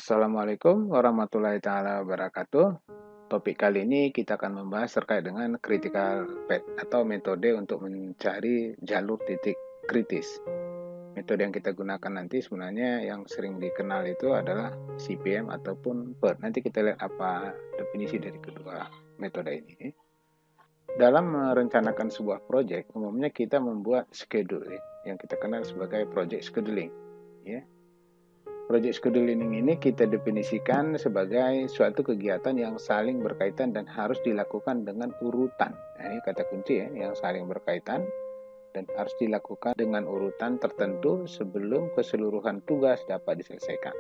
Assalamualaikum warahmatullahi taala wabarakatuh. Topik kali ini kita akan membahas terkait dengan critical path atau metode untuk mencari jalur titik kritis. Metode yang kita gunakan nanti sebenarnya yang sering dikenal itu adalah CPM ataupun PERT. Nanti kita lihat apa definisi dari kedua metode ini. Dalam merencanakan sebuah proyek, umumnya kita membuat schedule yang kita kenal sebagai project scheduling. Ya. Project scheduling ini kita definisikan sebagai suatu kegiatan yang saling berkaitan dan harus dilakukan dengan urutan. Nah, ini kata kunci ya, yang saling berkaitan dan harus dilakukan dengan urutan tertentu sebelum keseluruhan tugas dapat diselesaikan.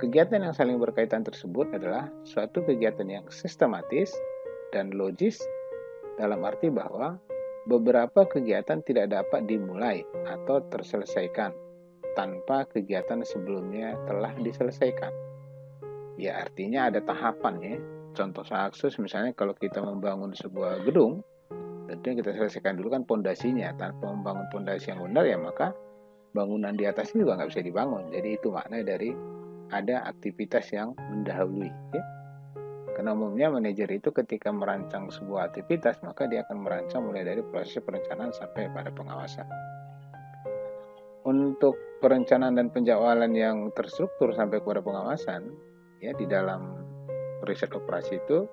Kegiatan yang saling berkaitan tersebut adalah suatu kegiatan yang sistematis dan logis, dalam arti bahwa beberapa kegiatan tidak dapat dimulai atau terselesaikan tanpa kegiatan sebelumnya telah diselesaikan. Ya, artinya ada tahapan ya. Contoh kasus misalnya kalau kita membangun sebuah gedung, tentunya kita selesaikan dulu kan pondasinya. Tanpa membangun pondasi yang benar ya maka bangunan di atasnya juga nggak bisa dibangun. Jadi itu makna dari ada aktivitas yang mendahului. Ya. Karena umumnya manajer itu ketika merancang sebuah aktivitas maka dia akan merancang mulai dari proses perencanaan sampai pada pengawasan. Untuk perencanaan dan penjadwalan yang terstruktur sampai kepada pengawasan, ya di dalam riset operasi itu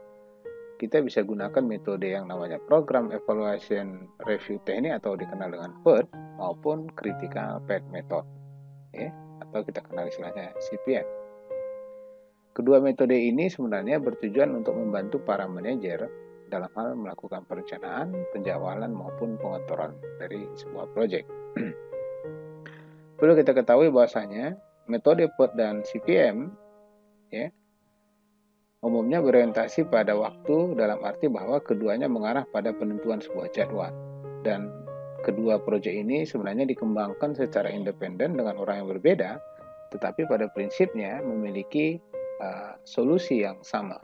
kita bisa gunakan metode yang namanya Program Evaluation Review Technique atau dikenal dengan PERT maupun Critical Path Method, ya, atau kita kenal istilahnya CPM. Kedua metode ini sebenarnya bertujuan untuk membantu para manajer dalam hal melakukan perencanaan, penjadwalan maupun pengaturan dari sebuah proyek. Perlu kita ketahui bahwasanya metode PERT dan CPM ya, umumnya berorientasi pada waktu dalam arti bahwa keduanya mengarah pada penentuan sebuah jadwal. Dan kedua proyek ini sebenarnya dikembangkan secara independen dengan orang yang berbeda, tetapi pada prinsipnya memiliki solusi yang sama,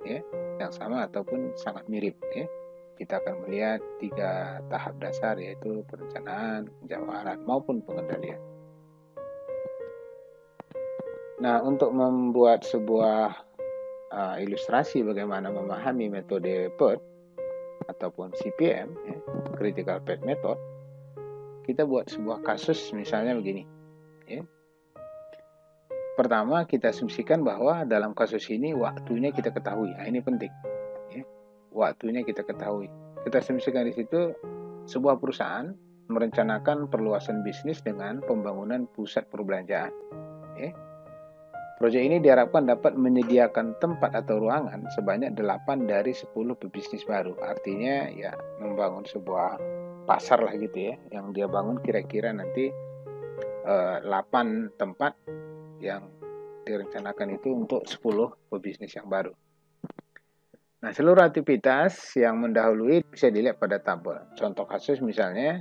ya, yang sama ataupun sangat mirip. Ya. Kita akan melihat 3 tahap dasar yaitu perencanaan, penjadwalan maupun pengendalian. Nah, untuk membuat sebuah ilustrasi bagaimana memahami metode PERT ataupun CPM, ya, Critical Path Method, kita buat sebuah kasus misalnya begini. Ya. Pertama, kita asumsikan bahwa dalam kasus ini waktunya kita ketahui. Nah, ini penting. Ya. Waktunya kita ketahui. Kita asumsikan di situ sebuah perusahaan merencanakan perluasan bisnis dengan pembangunan pusat perbelanjaan. Ya. Proyek ini diharapkan dapat menyediakan tempat atau ruangan sebanyak 8 dari 10 pebisnis baru. Artinya ya membangun sebuah pasar lah gitu ya. Yang dia bangun kira-kira nanti 8 tempat yang direncanakan itu untuk 10 pebisnis yang baru. Nah, seluruh aktivitas yang mendahului bisa dilihat pada tabel. Contoh kasus misalnya,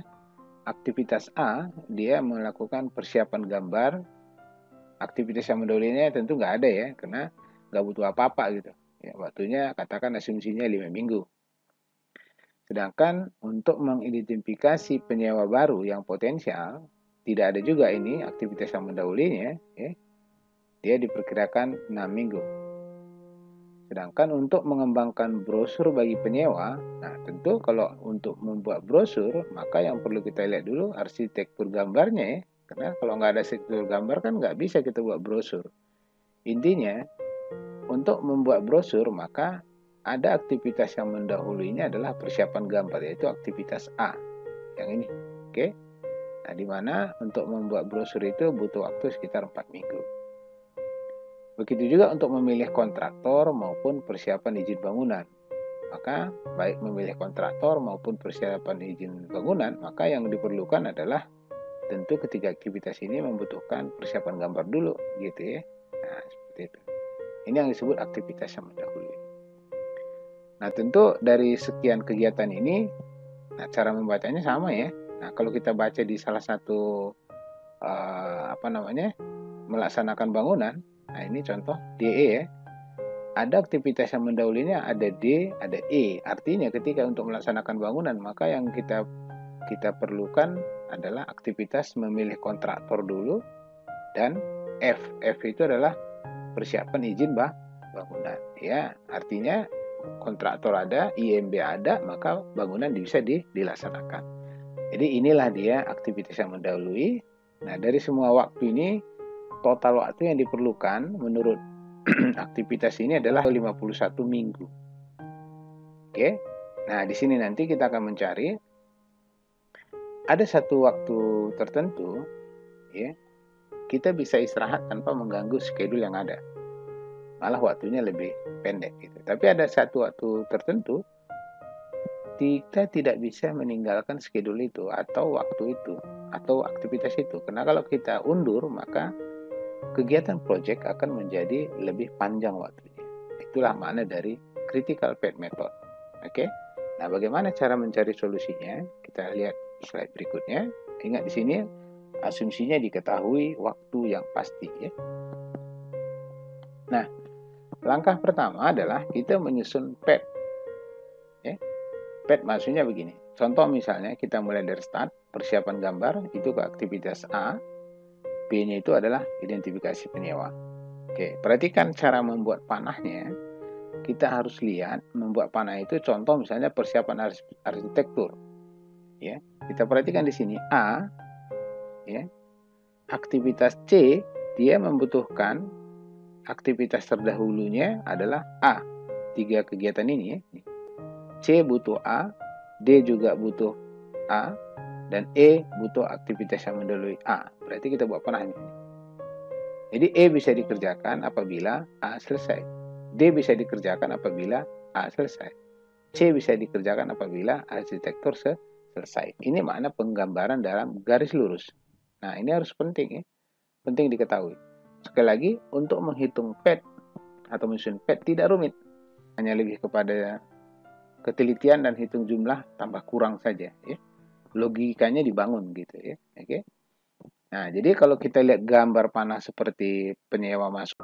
aktivitas A, dia melakukan persiapan gambar. Aktivitas yang mendahulinya tentu nggak ada ya, karena nggak butuh apa-apa gitu. Ya, waktunya katakan asumsinya 5 minggu. Sedangkan untuk mengidentifikasi penyewa baru yang potensial, tidak ada juga ini aktivitas yang mendahulinya, ya. Dia diperkirakan 6 minggu. Sedangkan untuk mengembangkan brosur bagi penyewa, nah tentu kalau untuk membuat brosur, maka yang perlu kita lihat dulu arsitektur gambarnya ya. Karena kalau nggak ada arsitektur gambar kan nggak bisa kita buat brosur. Intinya, untuk membuat brosur maka ada aktivitas yang mendahulunya adalah persiapan gambar, yaitu aktivitas A. Yang ini, oke? Nah, di mana untuk membuat brosur itu butuh waktu sekitar 4 minggu. Begitu juga untuk memilih kontraktor maupun persiapan izin bangunan. Maka baik memilih kontraktor maupun persiapan izin bangunan, maka yang diperlukan adalah tentu ketiga aktivitas ini membutuhkan persiapan gambar dulu gitu ya. Nah, seperti itu. Ini yang disebut aktivitas yang mendahului. Nah, tentu dari sekian kegiatan ini, nah cara membacanya sama ya. Nah, kalau kita baca di salah satu melaksanakan bangunan, nah ini contoh DE ya. Ada aktivitas yang mendahulinya, ada D, ada E. Artinya ketika untuk melaksanakan bangunan, maka yang kita perlukan adalah aktivitas memilih kontraktor dulu dan F itu adalah persiapan izin bangunan. Ya, artinya kontraktor ada, IMB ada, maka bangunan bisa dilaksanakan. Jadi inilah dia aktivitas yang mendahului. Nah, dari semua waktu ini, total waktu yang diperlukan menurut aktivitas ini adalah 51 minggu. Oke. Nah, di sini nanti kita akan mencari ada satu waktu tertentu, ya, kita bisa istirahat tanpa mengganggu schedule yang ada. Malah waktunya lebih pendek gitu. Tapi ada satu waktu tertentu kita tidak bisa meninggalkan schedule itu atau waktu itu atau aktivitas itu. Karena kalau kita undur, maka kegiatan project akan menjadi lebih panjang waktunya. Itulah makna dari critical path method. Oke. Nah, bagaimana cara mencari solusinya? Kita lihat slide berikutnya. Ingat di sini asumsinya diketahui waktu yang pasti, ya. Nah, langkah pertama adalah kita menyusun path. Ya. Path maksudnya begini. Contoh misalnya kita mulai dari start, persiapan gambar itu ke aktivitas A. B-nya itu adalah identifikasi penyewa. Oke, perhatikan cara membuat panahnya. Kita harus lihat membuat panah itu contoh misalnya persiapan arsitektur. Ya, kita perhatikan di sini A, ya. Aktivitas C dia membutuhkan aktivitas terdahulunya adalah A. 3 kegiatan ini, ya. C butuh A, D juga butuh A, dan E butuh aktivitas yang mendahului A. Berarti kita buat panahnya. Jadi E bisa dikerjakan apabila A selesai. D bisa dikerjakan apabila A selesai. C bisa dikerjakan apabila arsitektur selesai. Ini makna penggambaran dalam garis lurus. Nah, ini harus penting, ya. Penting diketahui. Sekali lagi, untuk menghitung path atau menyusun path tidak rumit. Hanya lebih kepada ketelitian dan hitung jumlah tambah kurang saja, ya. Logikanya dibangun gitu, ya. Oke. Nah, jadi kalau kita lihat gambar panah seperti penyewa masuk.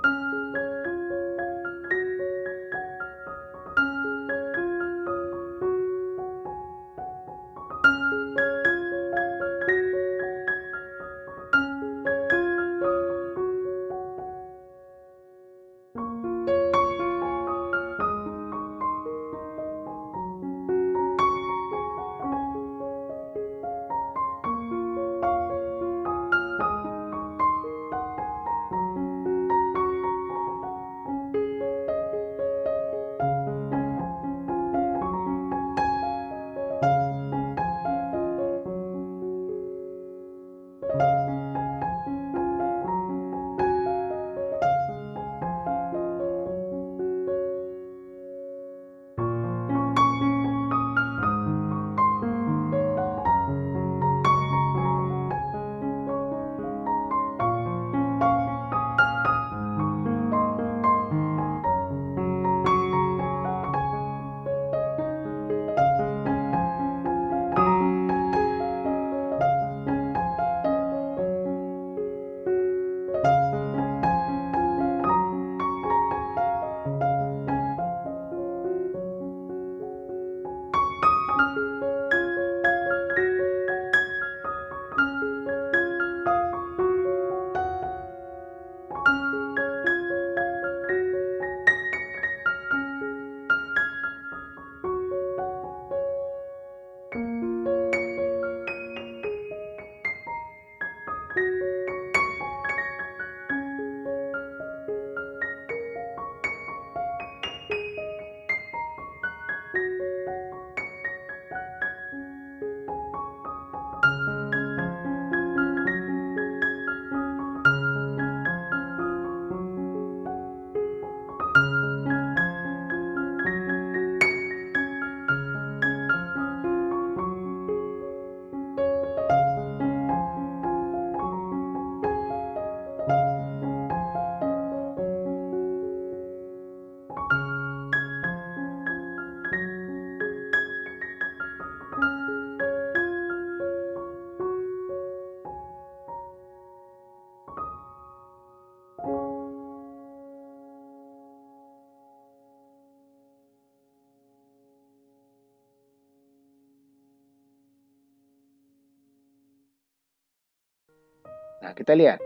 Nah, kita lihat.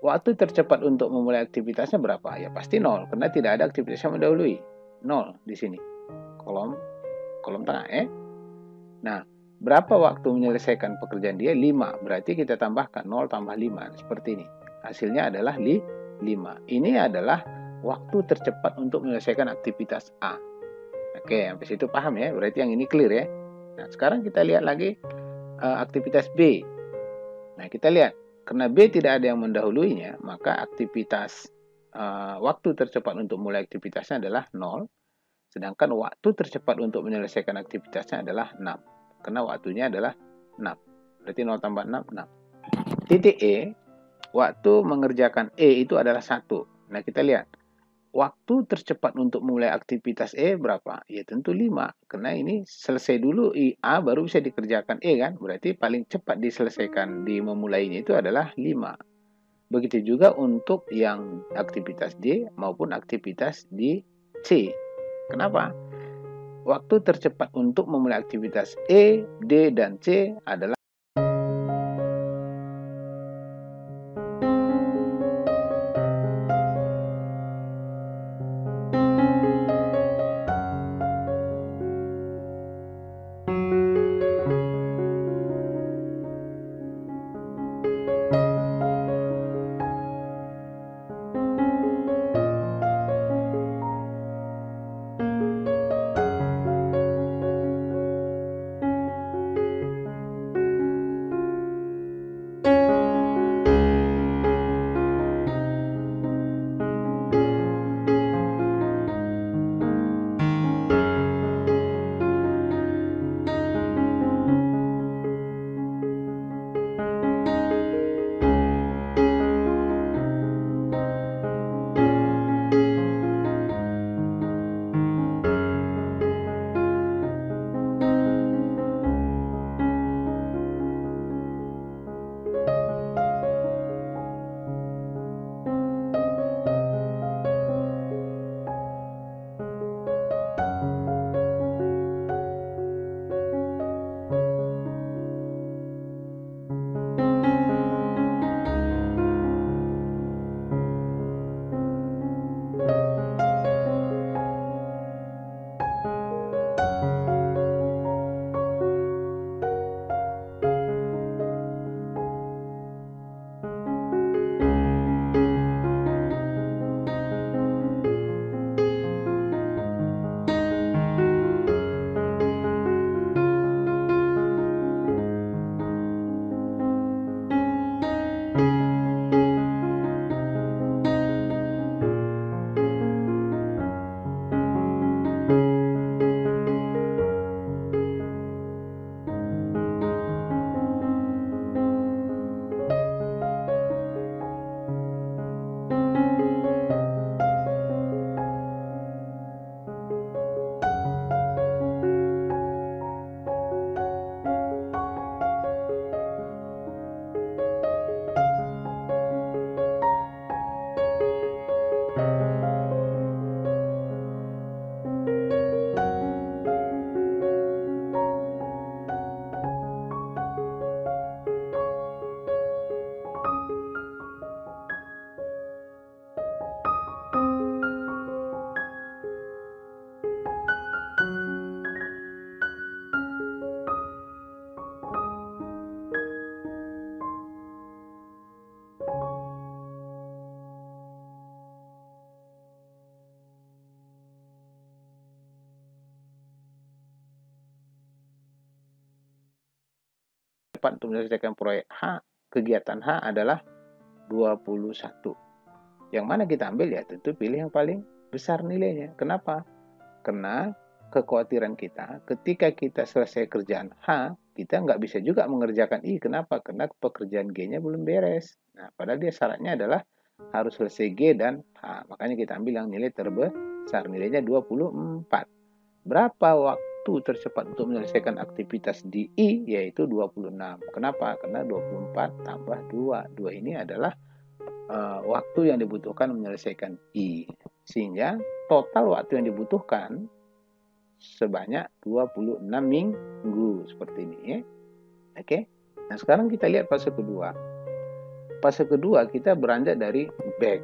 Waktu tercepat untuk memulai aktivitasnya berapa? Ya pasti 0, karena tidak ada aktivitas yang mendahului. 0 di sini. Kolom tengah, Nah, berapa waktu menyelesaikan pekerjaan dia? 5. Berarti kita tambahkan 0 tambah 5. Seperti ini. Hasilnya adalah 5. Ini adalah waktu tercepat untuk menyelesaikan aktivitas A. Oke, sampai situ paham ya? Berarti yang ini clear ya. Nah, sekarang kita lihat lagi aktivitas B. Nah, kita lihat. Karena B tidak ada yang mendahuluinya, maka aktivitas waktu tercepat untuk mulai aktivitasnya adalah 0. Sedangkan waktu tercepat untuk menyelesaikan aktivitasnya adalah 6. Karena waktunya adalah 6. Berarti 0 tambah 6, 6. Titik E, waktu mengerjakan E itu adalah 1. Nah, kita lihat. Waktu tercepat untuk mulai aktivitas E berapa? Ya tentu 5. Karena ini selesai dulu A baru bisa dikerjakan E kan. Berarti paling cepat diselesaikan di memulainya itu adalah 5. Begitu juga untuk yang aktivitas D maupun aktivitas di C. Kenapa? Waktu tercepat untuk memulai aktivitas E, D, dan C adalah cepat untuk menyelesaikan proyek H, kegiatan H adalah 21. Yang mana kita ambil ya tentu pilih yang paling besar nilainya. Kenapa? Karena kekhawatiran kita ketika kita selesai kerjaan H, kita nggak bisa juga mengerjakan I. Kenapa? Karena pekerjaan G-nya belum beres. Nah, padahal dia syaratnya adalah harus selesai G dan H. Makanya kita ambil yang nilai terbesar. Nilainya 24. Berapa waktu tercepat untuk menyelesaikan aktivitas di I? Yaitu 26. Kenapa? Karena 24 tambah 2. 2 ini adalah waktu yang dibutuhkan menyelesaikan I. Sehingga total waktu yang dibutuhkan sebanyak 26 minggu seperti ini ya. Oke. Nah, sekarang kita lihat fase kedua. fase kedua kita beranjak dari back.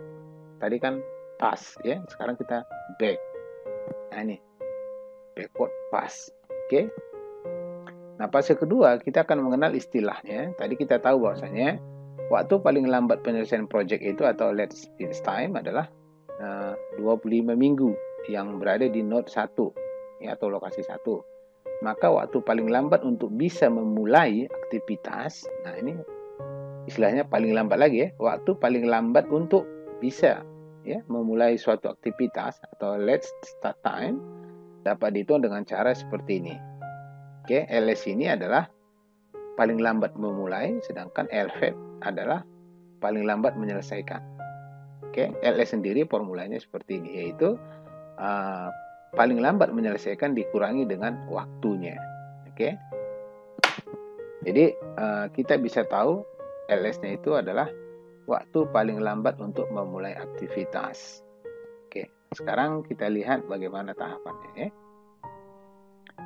Tadi kan pass ya, sekarang kita back. Nah ini backward pass. Oke. Nah, fase kedua kita akan mengenal istilahnya. Tadi kita tahu bahwasanya waktu paling lambat penyelesaian proyek itu atau latest time adalah 25 minggu yang berada di node 1 ya, atau lokasi 1. Maka waktu paling lambat untuk bisa memulai aktivitas, nah ini istilahnya paling lambat lagi ya, waktu paling lambat untuk bisa ya memulai suatu aktivitas atau latest start time dapat dihitung dengan cara seperti ini. Oke, LS ini adalah paling lambat memulai, sedangkan LV adalah paling lambat menyelesaikan. Oke, LS sendiri formulanya seperti ini, yaitu paling lambat menyelesaikan dikurangi dengan waktunya. Oke, jadi kita bisa tahu LS-nya itu adalah waktu paling lambat untuk memulai aktivitas. Oke, sekarang kita lihat bagaimana tahapannya ya.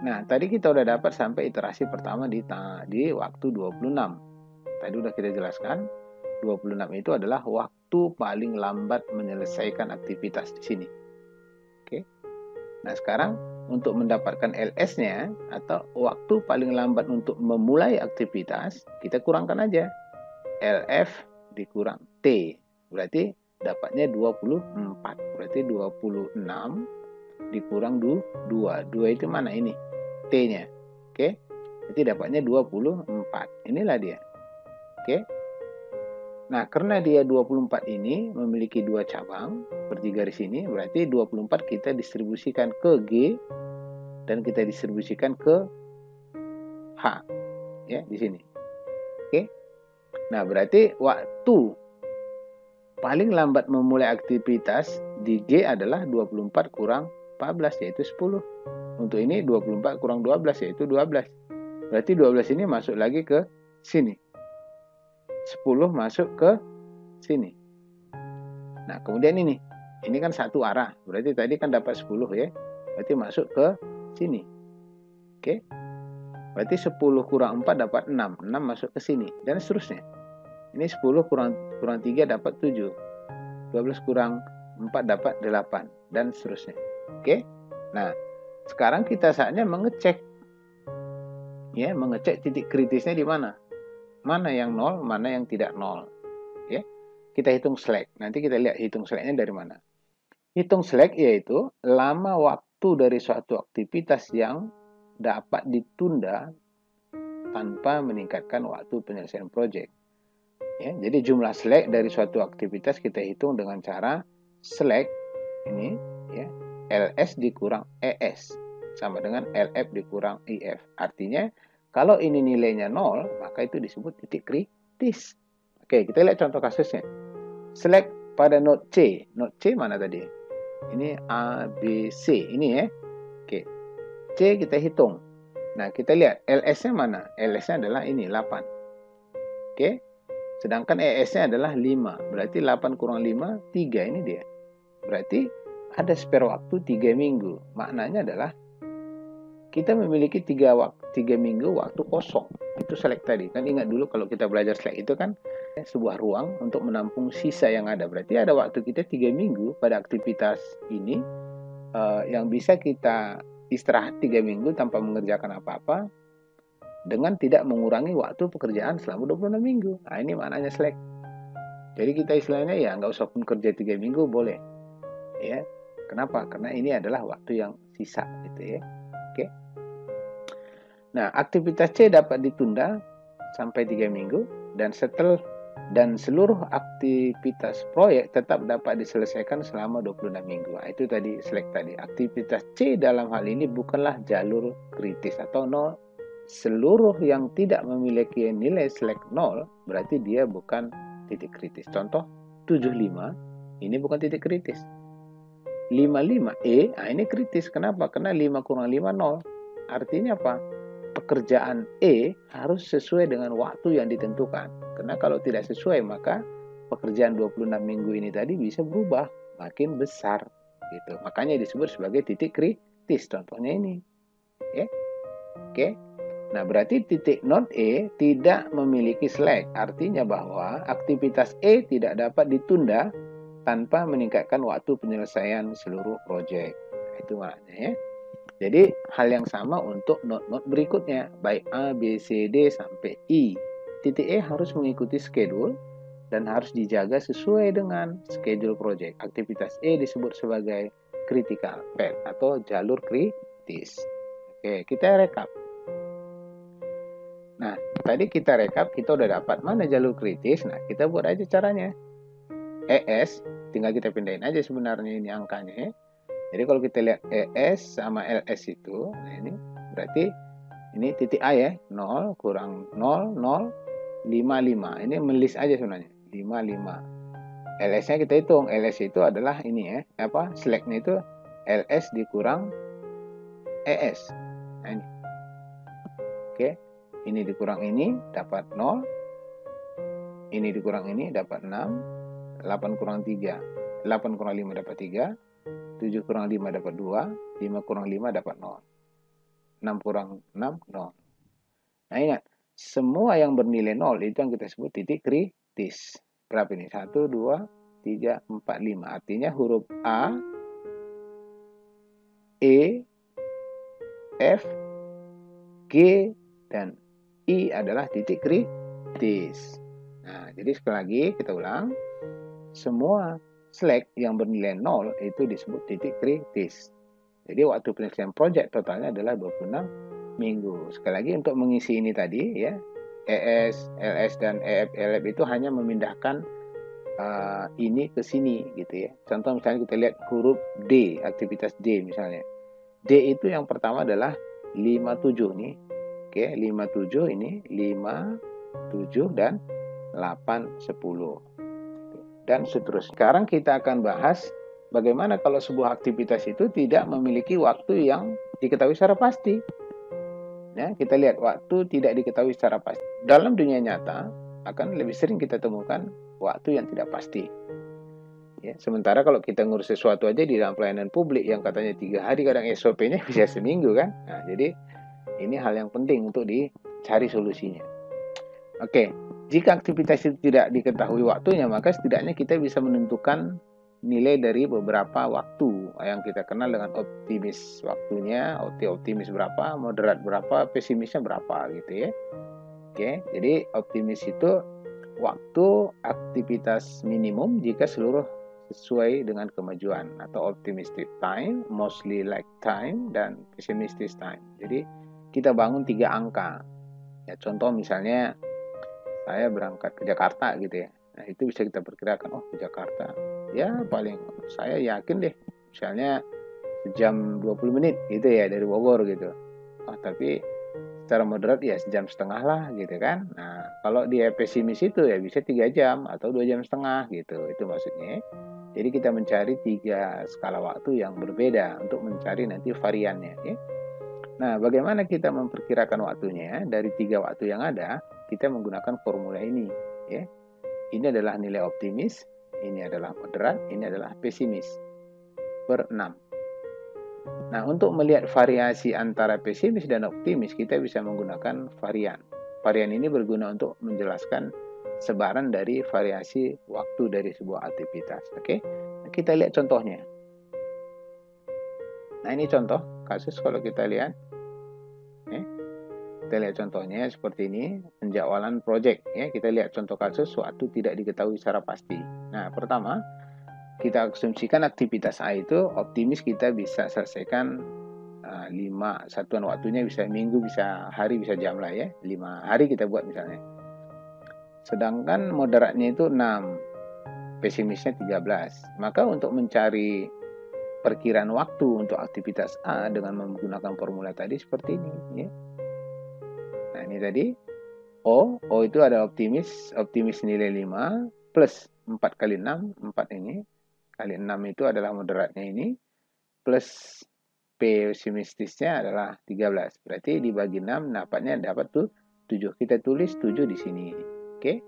Nah, tadi kita udah dapat sampai iterasi pertama di waktu 26. Tadi udah kita jelaskan, 26 itu adalah waktu paling lambat menyelesaikan aktivitas di sini. Oke. Nah, sekarang untuk mendapatkan LS-nya atau waktu paling lambat untuk memulai aktivitas, kita kurangkan aja. LF dikurang T, berarti dapatnya 24. Berarti 26 dikurang 2. 2 itu mana ini? T-nya. Oke. Jadi dapatnya 24. Inilah dia. Oke. Nah, karena dia 24 ini memiliki 2 cabang seperti garis ini, berarti 24 kita distribusikan ke G dan kita distribusikan ke H. Ya, di sini. Oke. Nah, berarti waktu paling lambat memulai aktivitas di G adalah 24 kurang 14, yaitu 10. Untuk ini 24 kurang 12, yaitu 12. Berarti 12 ini masuk lagi ke sini. 10 masuk ke sini. Nah, kemudian ini kan satu arah. Berarti tadi kan dapat 10 ya. Berarti masuk ke sini. Oke. Berarti 10 kurang 4 dapat 6. 6 masuk ke sini. Dan seterusnya. Ini 10 kurang 3 dapat 7. 12 kurang 4 dapat 8. Dan seterusnya. Oke. Nah, sekarang kita saatnya mengecek. Ya, mengecek titik kritisnya di mana. Mana yang 0, mana yang tidak 0. Ya. Kita hitung slack. Nanti kita lihat hitung slacknya dari mana. Hitung slack yaitu lama waktu dari suatu aktivitas yang dapat ditunda tanpa meningkatkan waktu penyelesaian proyek. Ya, jadi jumlah slack dari suatu aktivitas kita hitung dengan cara slack ini ya, LS dikurang ES sama dengan LF dikurang IF. Artinya kalau ini nilainya 0, maka itu disebut titik kritis. Oke, kita lihat contoh kasusnya. Slack pada node C. Node C mana tadi? Ini A, B, C. Ini ya. Oke. C kita hitung. Nah, kita lihat LS-nya mana? LS-nya adalah ini, 8. Oke. Sedangkan ES-nya adalah 5. Berarti 8 kurang 5, 3. Ini dia. Berarti ada spare waktu 3 minggu. Maknanya adalah kita memiliki 3 minggu waktu kosong. Itu slack tadi. Kan ingat dulu kalau kita belajar slack itu kan sebuah ruang untuk menampung sisa yang ada. Berarti ada waktu kita 3 minggu pada aktivitas ini yang bisa kita istirahat 3 minggu tanpa mengerjakan apa-apa dengan tidak mengurangi waktu pekerjaan selama 26 minggu. Nah, ini maknanya slack. Jadi kita istilahnya ya nggak usah pun kerja 3 minggu boleh. Ya. Kenapa? Karena ini adalah waktu yang sisa gitu ya. Oke. Nah, aktivitas C dapat ditunda sampai 3 minggu dan seluruh aktivitas proyek tetap dapat diselesaikan selama 26 minggu. Nah, itu tadi slack tadi. Aktivitas C dalam hal ini bukanlah jalur kritis atau 0. Seluruh yang tidak memiliki nilai slack 0 berarti dia bukan titik kritis. Contoh 75 ini bukan titik kritis. 55E, nah ini kritis. Kenapa? Karena 5 kurang 5, 0. Artinya apa? Pekerjaan E harus sesuai dengan waktu yang ditentukan. Karena kalau tidak sesuai, maka pekerjaan 26 minggu ini tadi bisa berubah makin besar. Gitu. Makanya disebut sebagai titik kritis. Contohnya ini. Ya. Oke. Nah, berarti titik node E tidak memiliki slack. Artinya bahwa aktivitas E tidak dapat ditunda tanpa meningkatkan waktu penyelesaian seluruh proyek. Nah, itu maknanya ya. Jadi hal yang sama untuk node-node berikutnya, baik A, B, C, D sampai I. Titik E harus mengikuti schedule dan harus dijaga sesuai dengan schedule project. Aktivitas E disebut sebagai critical path atau jalur kritis. Oke, kita rekap. Nah, tadi kita rekap, kita udah dapat mana jalur kritis. Nah, kita buat aja caranya. ES, tinggal kita pindahin aja sebenarnya ini angkanya ya. Jadi kalau kita lihat ES sama LS itu, nah ini berarti ini titik A ya, 0 kurang 0, 0, 5, 5. Ini melis aja sebenarnya, 5, 5. LS-nya kita hitung, LS itu adalah ini ya, slack-nya itu LS dikurang ES. Nah ini. Oke, ini dikurang ini dapat 0, ini dikurang ini dapat 6, 8 kurang 3, 8 kurang 5 dapat 3, 7 kurang 5 dapat 2, 5 kurang 5 dapat 0. 6 kurang 6, 0. Nah ingat, semua yang bernilai 0 itu yang kita sebut titik kritis. Berapa ini? 1, 2, 3, 4, 5. Artinya huruf A, E, F, G, dan I adalah titik kritis. Nah, jadi sekali lagi kita ulang. Semua slack yang bernilai 0 itu disebut titik kritis. Jadi waktu penyelesaian proyek totalnya adalah 26 minggu. Sekali lagi untuk mengisi ini tadi ya, ES, LS, dan EF, LF itu hanya memindahkan ini ke sini gitu ya. Contoh misalnya kita lihat huruf D, aktivitas D misalnya. D itu yang pertama adalah 57 nih. Oke, 57 ini 5, 7, dan 8, 10. Dan seterusnya. Sekarang kita akan bahas bagaimana kalau sebuah aktivitas itu tidak memiliki waktu yang diketahui secara pasti. Ya, kita lihat waktu tidak diketahui secara pasti. Dalam dunia nyata akan lebih sering kita temukan waktu yang tidak pasti. Ya, sementara kalau kita ngurus sesuatu aja di dalam pelayanan publik yang katanya 3 hari, kadang SOP-nya bisa seminggu kan. Nah, jadi ini hal yang penting untuk dicari solusinya. Oke. Jika aktivitas itu tidak diketahui waktunya, maka setidaknya kita bisa menentukan nilai dari beberapa waktu yang kita kenal dengan optimis waktunya, optimis berapa, moderat berapa, pesimisnya berapa gitu ya. Oke, jadi optimis itu waktu aktivitas minimum jika seluruh sesuai dengan kemajuan, atau optimistic time, mostly like time, dan pessimistic time. Jadi kita bangun 3 angka. Ya, contoh misalnya saya berangkat ke Jakarta gitu ya. Nah, itu bisa kita perkirakan, ke Jakarta. Ya, paling saya yakin deh, misalnya sejam 20 menit gitu ya dari Bogor gitu. Tapi secara moderat ya sejam setengah lah gitu kan. Nah, kalau dia pesimis itu ya bisa 3 jam atau 2 jam setengah gitu. Itu maksudnya. Jadi kita mencari 3 skala waktu yang berbeda untuk mencari nanti variannya ya. Nah, bagaimana kita memperkirakan waktunya? Dari 3 waktu yang ada, kita menggunakan formula ini. Ya. Ini adalah nilai optimis, ini adalah moderat, ini adalah pesimis. Per 6. Nah, untuk melihat variasi antara pesimis dan optimis, kita bisa menggunakan varian. Varian ini berguna untuk menjelaskan sebaran dari variasi waktu dari sebuah aktivitas. Oke, nah, kita lihat contohnya. Nah, ini contoh kasus kalau kita lihat. Kita lihat contohnya seperti ini, penjadwalan proyek ya. Kita lihat contoh kasus waktu tidak diketahui secara pasti. Nah, pertama kita asumsikan aktivitas A itu optimis kita bisa selesaikan 5 satuan waktunya, bisa minggu, bisa hari, bisa jam lah ya. 5 hari kita buat misalnya. Sedangkan moderatnya itu 6, pesimisnya 13. Maka untuk mencari perkiraan waktu untuk aktivitas A dengan menggunakan formula tadi seperti ini ya. Nah, ini tadi O itu ada optimis nilai 5 plus 4 kali 6, 4 ini kali 6 itu adalah moderatnya ini, plus pesimistisnya adalah 13. Berarti dibagi 6 dapatnya dapat tuh 7. Kita tulis 7 di sini. Oke.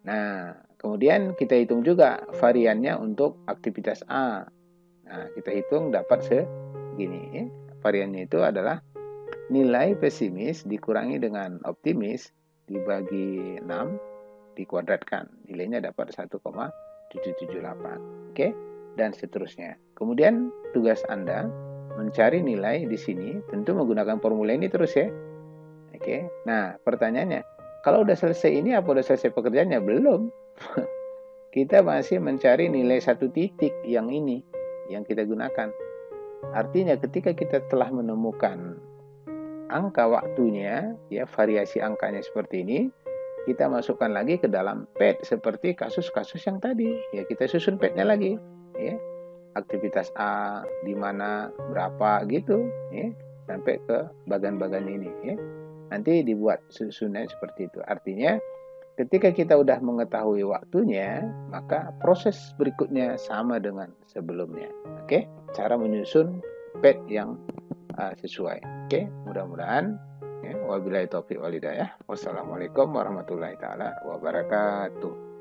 Nah, kemudian kita hitung juga variannya untuk aktivitas A. Nah, kita hitung dapat segini. Variannya itu adalah nilai pesimis dikurangi dengan optimis dibagi 6 dikuadratkan. Nilainya dapat 1,778. Oke, dan seterusnya. Kemudian tugas Anda mencari nilai di sini, tentu menggunakan formula ini terus ya. Oke. Nah, pertanyaannya, kalau udah selesai ini apa udah selesai pekerjaannya? Belum. Kita masih mencari nilai satu titik yang ini yang kita gunakan. Artinya ketika kita telah menemukan angka waktunya, ya variasi angkanya seperti ini, kita masukkan lagi ke dalam pad seperti kasus-kasus yang tadi. Ya kita susun padnya lagi, ya. Aktivitas A di mana berapa gitu, ya, sampai ke bagian-bagian ini, ya. Nanti dibuat susunannya seperti itu. Artinya ketika kita udah mengetahui waktunya, maka proses berikutnya sama dengan sebelumnya. Oke, cara menyusun pad yang sesuai. Oke, mudah-mudahan. Ya, wabillahi taufiq wal hidayah. Wassalamualaikum warahmatullahi taala wabarakatuh.